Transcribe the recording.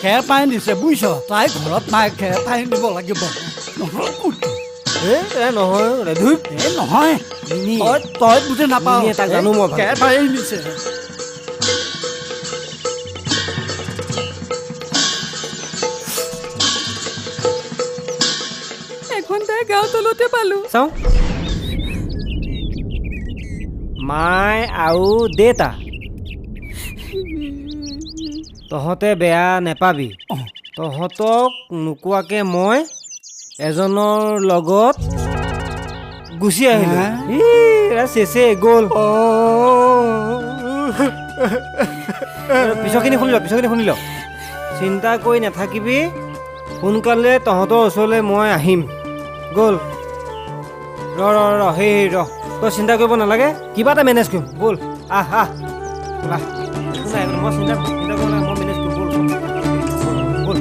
খেৰ পাই দিছে বুজিছ তাই ঘৰত নাই খেৰ পাই নিব লাগিব নহয় কুটি নহয় ধুই নহয় তই বুজি নাপাওঁ তাক জানো মই খেৰ পাই নিছে এখন তাই গাঁও তলতে পালো চাওঁ মাই আৰু দেউতা তহঁতে বেয়া নেপাবি তহঁতক নোকোৱাকে মই এজনৰ লগত গুচি আহিলো চেচে গ'ল পিছৰখিনি শুনি ল চিন্তা কৰি নাথাকিবি সোনকালে তহঁতৰ ওচৰলৈ মই আহিম গ'ল ৰ তই চিন্তা কৰিব নালাগে কিবা এটা মেনেজ কৰিম ব'ল আহ মই চিন্তা কৰিব নালাগে মই মেনেজ কৰিম ব'ল